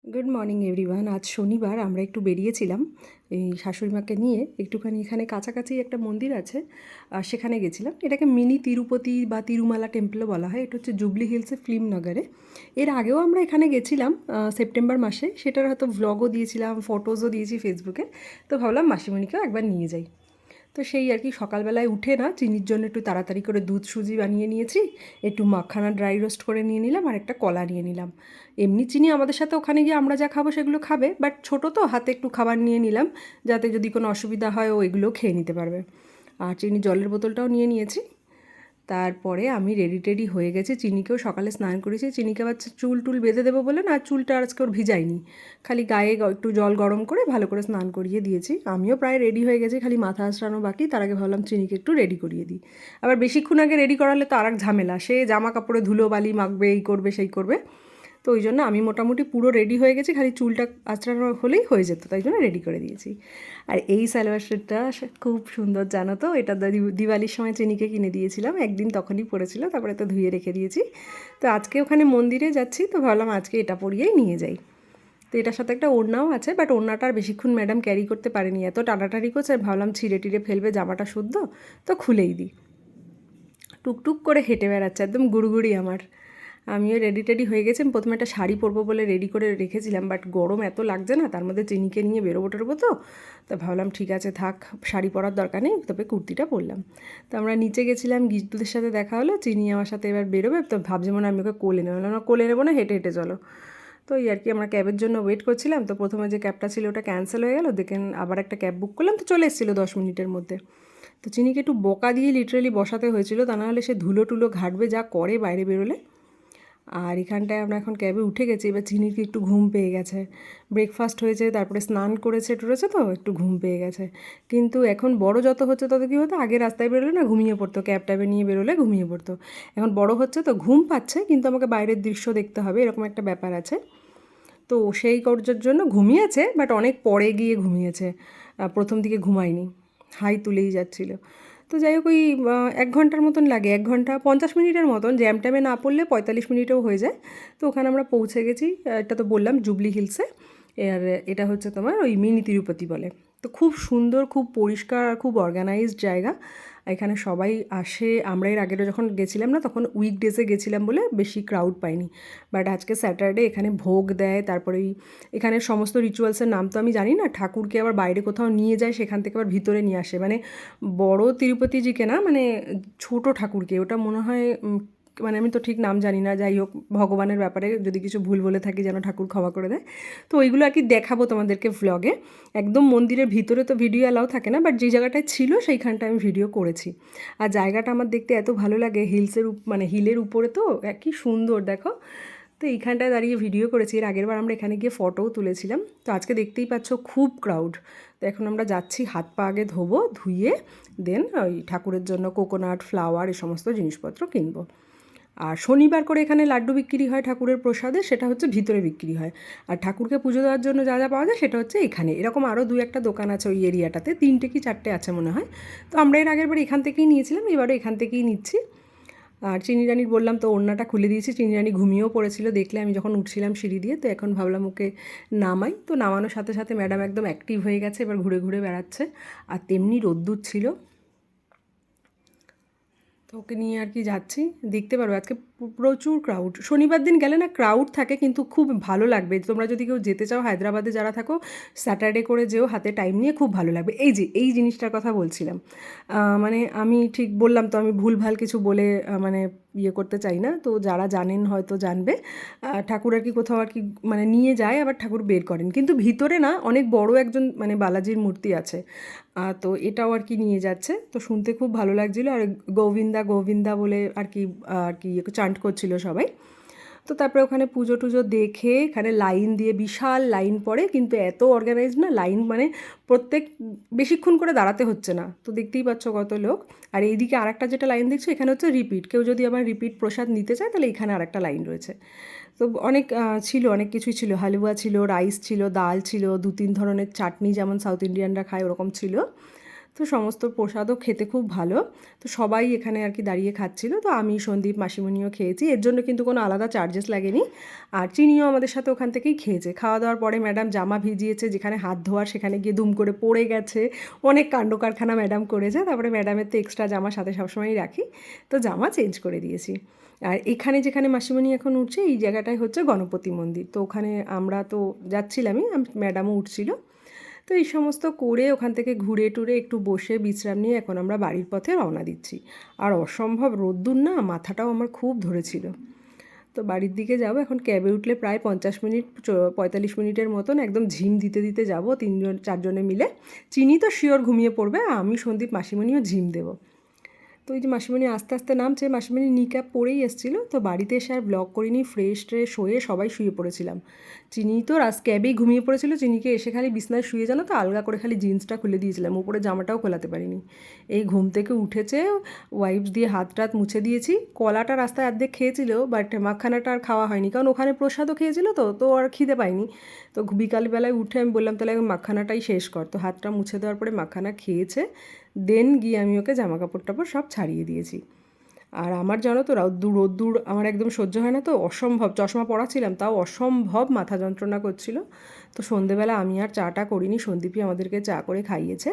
Good morning everyone. আজ শনিবার আমরা একটু বেরিয়েছিলাম এই শাশুড়ি মাকে নিয়ে একটুখানি। এখানে কাছাকাছি একটা মন্দির আছে, সেখানে গেছিলাম। এটাকে মিনি তিরুপতি বা তিরুমালা টেম্পলও বলা হয়। এটা হচ্ছে জুবলি হিলসে ফিল্মনগরে। এর আগেও আমরা এখানে গেছিলাম সেপ্টেম্বর মাসে। সেটার হয়তো ভ্লগও দিয়েছিলাম, ফটোজও দিয়েছি ফেসবুকে। তো ভাবলাম মাসিমণিকেও একবার নিয়ে যাই। তো সেই আর কি, সকালবেলায় উঠে না চিনির জন্য একটু তাড়াতাড়ি করে দুধ সুজি বানিয়ে নিয়েছি, একটু মাখানা ড্রাই রোস্ট করে নিয়ে নিলাম, আর একটা কলা নিয়ে নিলাম। এমনি চিনি আমাদের সাথে ওখানে গিয়ে আমরা যা খাবো সেগুলো খাবে, বাট ছোটো তো হাতে একটু খাবার নিয়ে নিলাম, যাতে যদি কোনো অসুবিধা হয় ও এগুলো খেয়ে নিতে পারবে। আর চিনি জলের বোতলটাও নিয়ে নিয়েছি। তারপরে আমি রেডি টেডি হয়ে গেছি। চিনিকেও সকালে স্নান করেছি। চিনিকে আবার চুল টুল বেঁধে দেবো বলে না, চুলটা আজকে ওর ভিজাইনি, খালি গায়ে একটু জল গরম করে ভালো করে স্নান করিয়ে দিয়েছি। আমিও প্রায় রেডি হয়ে গেছি, খালি মাথা আঁচড়ানো বাকি। তার আগে ভাবলাম চিনিকে একটু রেডি করিয়ে দিই। আবার বেশিক্ষণ আগে রেডি করালে তো আর এক ঝামেলা, সে জামা কাপড়ে ধুলো বালি মাখবে, এই করবে সেই করবে। তো ওই জন্য আমি মোটামুটি পুরো রেডি হয়ে গেছি, খালি চুলটা আঁচড়ানো হলেই হয়ে যেত, তাই জন্য রেডি করে দিয়েছি। আর এই সালোয়ার স্যুটটা খুব সুন্দর, জানো তো। এটা দিওয়ালির সময় চিনিকে কিনে দিয়েছিলাম, একদিন তখনই পরেছিল, তারপরে তো ধুয়ে রেখে দিয়েছি। তো আজকে ওখানে মন্দিরে যাচ্ছি, তো ভাবলাম আজকে এটা পরিয়েই নিয়ে যাই। তো এটার সাথে একটা ওড়নাও আছে, বাট ওড়নাটা আর বেশিক্ষণ ম্যাডাম ক্যারি করতে পারেনি, এত টানাটানি করছে। ভাবলাম ছিঁড়ে টিড়ে ফেলবে জামাটা শুদ্ধ, তো খুলেই দিই। টুকটুক করে হেঁটে বেড়াচ্ছে, একদম গুড়গুড়ি আমার। আমিও রেডি টেডি হয়ে গেছি। আমি প্রথমে একটা শাড়ি পরবো বলে রেডি করে রেখেছিলাম, বাট গরম এত লাগছে না, তার মধ্যে চিনিকে নিয়ে বেরোবো টেরোবো তো। তো ভাবলাম ঠিক আছে থাক, শাড়ি পরার দরকার নেই, তবে কুর্তিটা পরলাম। তো আমরা নিচে গেছিলাম, গিট্টুদের সাথে দেখা হলো। চিনি আমার সাথে এবার বেরোবে, তো ভাবছি মনে আমি ওকে কোলে নেবো, না কোলে নেবো না, হেঁটে হেঁটে চলো। তো এই আর কি, আমরা ক্যাবের জন্য ওয়েট করছিলাম। তো প্রথমে যে ক্যাবটা ছিল ওটা ক্যান্সেল হয়ে গেল, দেখেন আবার একটা ক্যাব বুক করলাম, তো চলে এসেছিলো 10 মিনিটের মধ্যে। তো চিনিকে একটু বকা দিয়ে লিটারেলি বসাতে হয়েছিল, তা নাহলে সে ধুলো টুলো ঘাটবে যা করে বাইরে বেরোলে। আর এখানটায় আমরা এখন ক্যাবে উঠে গেছি। এবার চিনিকে একটু ঘুম পেয়ে গেছে, ব্রেকফাস্ট হয়েছে, তারপরে স্নান করেছে টরেছে, তো একটু ঘুম পেয়ে গেছে। কিন্তু এখন বড় যত হচ্ছে তত কী হতো, আগে রাস্তায় বেরোলে না ঘুমিয়ে পড়তো, ক্যাব ট্যাবে নিয়ে বেরোলে ঘুমিয়ে পড়তো। এখন বড় হচ্ছে তো ঘুম পাচ্ছে, কিন্তু আমাকে বাইরের দৃশ্য দেখতে হবে, এরকম একটা ব্যাপার আছে। তো সেই কার্যের জন্য ঘুমিয়েছে, বাট অনেক পরে গিয়ে ঘুমিয়েছে, প্রথম দিকে ঘুমায়নি, হাই তুলেই যাচ্ছিল। তো যাই হোক, ওই 1 ঘন্টার মতন লাগে, 1 ঘন্টা 50 মিনিটের মতন, জ্যাম ট্যামে না পড়লে 45 মিনিটেও হয়ে যায়। তো ওখানে আমরা পৌঁছে গেছি। এটা তো বললাম জুবলি হিলসে। আর এটা হচ্ছে তোমার ওই মিনি তিরুপতি বলে। তো খুব সুন্দর, খুব পরিষ্কার আর খুব অর্গানাইজড জায়গা। এখানে সবাই আসে। আমরা এর আগেরও যখন গেছিলাম না, তখন উইকডেজে গেছিলাম বলে বেশি ক্রাউড পাইনি, বাট আজকে স্যাটারডে। এখানে ভোগ দেয়, তারপরে এখানে সমস্ত রিচুয়ালসের নাম তো আমি জানি না, ঠাকুরকে আবার বাইরে কোথাও নিয়ে যায়, সেখান থেকে আবার ভিতরে নিয়ে আসে, মানে বড় তিরুপতিজিকে না, মানে ছোট ঠাকুরকে। ওটা মনে হয় মানে আমি তো ঠিক নাম জানি না, যাই হোক, ভগবানের ব্যাপারে যদি কিছু ভুল বলে থাকি যেন ঠাকুর ক্ষমা করে দেয়। তো ওইগুলো আর কি দেখাবো তোমাদেরকে ভ্লগে। একদম মন্দিরের ভিতরে তো ভিডিও অ্যালাউ থাকে না, বাট যে জায়গাটায় ছিল সেইখানটা আমি ভিডিও করেছি। আর জায়গাটা আমার দেখতে এত ভালো লাগে, মানে হিলের উপরে তো, কি সুন্দর দেখো। তো এইখানটায় দাঁড়িয়ে ভিডিও করেছি। এর আগের বার আমরা এখানে গিয়ে ফটোও তুলেছিলাম। তো আজকে দেখতেই পাচ্ছ খুব ক্রাউড। তো এখন আমরা যাচ্ছি, হাত পা আগে ধোবো, ধুয়ে দেন ওই ঠাকুরের জন্য কোকোনাট, ফ্লাওয়ার, এই সমস্ত জিনিসপত্র কিনবো। আর শনিবার করে এখানে লাড্ডু বিক্রি হয় ঠাকুরের প্রসাদে, সেটা হচ্ছে ভিতরে বিক্রি হয়। আর ঠাকুরকে পুজো দেওয়ার জন্য যা যা পাওয়া যায় সেটা হচ্ছে এখানে। এরকম আরও 2-1টা দোকান আছে ওই এরিয়াটাতে, 3টে কি 4টে আছে মনে হয়। তো আমরা এর আগের বার এখান থেকেই নিয়েছিলাম, এবারও এখান থেকেই নিচ্ছি। আর চিনি রানির বললাম তো ওড়নাটা খুলে দিয়েছি, চিনি রানি ঘুমিয়েও পড়েছিল দেখলে আমি যখন উঠছিলাম সিঁড়ি দিয়ে। তো এখন ভাবলাম ওকে নামাই। তো নামানোর সাথে সাথে ম্যাডাম একদম অ্যাক্টিভ হয়ে গেছে, এবার ঘুরে ঘুরে বেড়াচ্ছে। আর তেমনি রোদ্দুর ছিল, তো ওকে নিয়ে আর কি যাচ্ছি। দেখতে পারো আজকে প্রচুর ক্রাউড। শনিবার দিন গেলে না ক্রাউড থাকে, কিন্তু খুব ভালো লাগবে। তোমরা যদি কেউ যেতে চাও, হায়দ্রাবাদে যারা থাকো, স্যাটারডে করে যেও, হাতে টাইম নিয়ে, খুব ভালো লাগবে। এই যে এই জিনিসটার কথা বলছিলাম, মানে আমি ঠিক বললাম তো, আমি ভুলভাল কিছু বলে মানে ইয়ে করতে চাই না। তো যারা জানেন হয়তো জানবে, ঠাকুর আর কি কোথাও আর কি মানে নিয়ে যায়, আবার ঠাকুর বের করেন, কিন্তু ভিতরে না অনেক বড় একজন মানে বালাজির মূর্তি আছে। তো এটাও আর কি নিয়ে যাচ্ছে। তো শুনতে খুব ভালো লাগছিলো। আর গোবিন্দা গোবিন্দা বলে আর কি চান্ট করছিল সবাই। তো তারপরে ওখানে পুজো টুজো দেখে এখানে লাইন দিয়ে, বিশাল লাইন পড়ে, কিন্তু এত অর্গানাইজ না লাইন, মানে প্রত্যেক বেশিক্ষণ করে দাঁড়াতে হচ্ছে না। তো দেখতেই পাচ্ছ কত লোক। আর এইদিকে আরেকটা যেটা লাইন দেখছো, এখানে হচ্ছে রিপিট, কেউ যদি আবার রিপিট প্রসাদ নিতে চায় তাহলে এখানে আরেকটা লাইন রয়েছে। তো অনেক ছিল, অনেক কিছুই ছিল, হালুয়া ছিল, রাইস ছিল, ডাল ছিল, 2-3 ধরনের চাটনি, যেমন সাউথ ইন্ডিয়ানরা খায় ওরকম ছিল। তো সমস্ত প্রসাদও খেতে খুব ভালো। তো সবাই এখানে আর কি দাঁড়িয়ে খাচ্ছিল। তো আমি, সন্দীপ, মাসিমণিও খেয়েছি। এর জন্য কিন্তু কোনো আলাদা চার্জেস লাগেনি। আর চিনিও আমাদের সাথে ওখান থেকেই খেয়েছে। খাওয়া দাওয়ার পরে ম্যাডাম জামা ভিজিয়েছে, যেখানে হাত ধোয়ার সেখানে গিয়ে দুম করে পড়ে গেছে। অনেক কাণ্ড কারখানা ম্যাডাম করেছে। তারপরে ম্যাডামের তো এক্সট্রা জামা সাথে সবসময়ই রাখি, তো জামা চেঞ্জ করে দিয়েছি। আর এখানে যেখানে মাসিমণি এখন উঠছে এই জায়গাটাই হচ্ছে গণপতি মন্দির। তো ওখানে আমরা তো যাচ্ছিলামই, ম্যাডামও উঠছিল। তো এই সমস্ত করে ওখান থেকে ঘুরে টুরে একটু বসে বিশ্রাম নিয়ে এখন আমরা বাড়ির পথে রওনা দিচ্ছি। আর অসম্ভব রোদ্দুর না, মাথাটাও আমার খুব ধরেছিল। তো বাড়ির দিকে যাব। এখন ক্যাবে উঠলে প্রায় 50 মিনিট 45 মিনিটের মতন একদম ঝিম দিতে দিতে যাব, 3-4 জনে মিলে। চিনি তো শিওর ঘুমিয়ে পড়বে, আমি, সন্দীপ, মাসিমণিও ঝিম দেবো। তো ওই যে মাসিমণি আস্তে আস্তে নামছে, মাসিমণি নিক্যাপ পরেই এসেছিলো। তো বাড়িতে এসে আর ব্লগ করিনি, ফ্রেশ ট্রেশ হয়ে সবাই শুয়ে পড়েছিলাম। চিনি তো ক্যাবেই ঘুমিয়ে পড়েছিল। চিনিকে এসে খালি বিছনায় শুয়ে জানো তো আলগা করে খালি জিন্সটা খুলে দিয়েছিলাম, উপরে জামাটাও খোলাতে পারিনি। এই ঘুম থেকে উঠেছে, ওয়াইপস দিয়ে হাত টাত মুছে দিয়েছি। কলাটা রাস্তায় অর্ধেক খেয়েছিল, বাট মাখানাটা আর খাওয়া হয়নি, কারণ ওখানে প্রসাদও খেয়েছিল, তো আর খিদে পায়নি। তো বিকালবেলায় উঠে আমি বললাম তাহলে মাখানাটাই শেষ কর। তো হাতটা মুছে দেওয়ার পরে মাখানা খেয়েছে। দেন গিয়ে আমি ওকে জামা কাপড় টাপড় সব ছাড়িয়ে দিয়েছি। আর আমার জানো তো রোদ্দুর আমার একদম সহ্য হয় না, তো অসম্ভব, চশমা পরা ছিলাম তাও অসম্ভব মাথা যন্ত্রণা করছিল। তো সন্ধেবেলা আমি আর চাটা করিনি, সন্দীপই আমাদেরকে চা করে খাইয়েছে।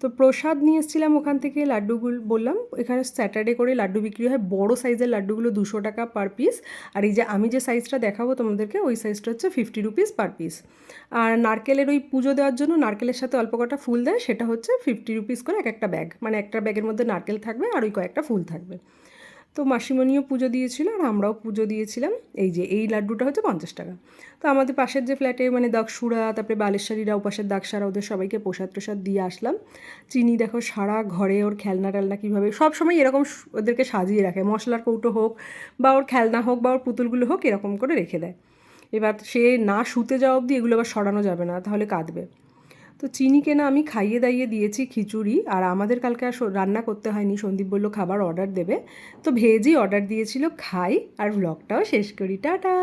তো প্রসাদ নিয়ে এসেছিলাম ওখান থেকে, লাড্ডুগুলো বললাম এখানে স্যাটারডে করে লাড্ডু বিক্রি হয়, বড় সাইজের লাড্ডুগুলো 200 টাকা পার পিস। আর এই যে আমি যে সাইজটা দেখাবো তোমাদেরকে, ওই সাইজটা হচ্ছে 50 রুপিস পার পিস। আর নারকেলের ওই পুজো দেওয়ার জন্য নারকেলের সাথে অল্প কটা ফুল দেয়, সেটা হচ্ছে 50 রুপিস করে এক একটা ব্যাগ, মানে একটা ব্যাগের মধ্যে নারকেল থাকবে আর ওই কয়েকটা ফুল থাকবে। তো মাসিমণিও পুজো দিয়েছিল আর আমরাও পুজো দিয়েছিলাম। এই যে এই লাড্ডুটা হচ্ছে 50 টাকা। তো আমাদের পাশের যে ফ্ল্যাটে মানে দাগসুরা, তারপরে বালেশ্বরীরা, ওপাশের দাগসারা, ওদের সবাইকে প্রসাদ টসাদ দিয়ে আসলাম। চিনি দেখো সারা ঘরে ওর খেলনা টেলনা কীভাবে সব সময় এরকম ওদেরকে সাজিয়ে রাখে, মশলার কৌটো হোক বা ওর খেলনা হোক বা ওর পুতুলগুলো হোক, এরকম করে রেখে দেয়। এবার সে না শুতে যাওয়া অবধি এগুলো আবার সরানো যাবে না, তাহলে কাঁদবে। তো চিনিকে না আমি খাইয়ে দাইয়ে দিয়েছি খিচুড়ি। আর আমাদের কালকে আর রান্না করতে হয়নি, সন্দীপ বলল খাবার অর্ডার দেবে, তো ভেজই অর্ডার দিয়েছিল। খাই আর ব্লগটাও শেষ করি, টাটা।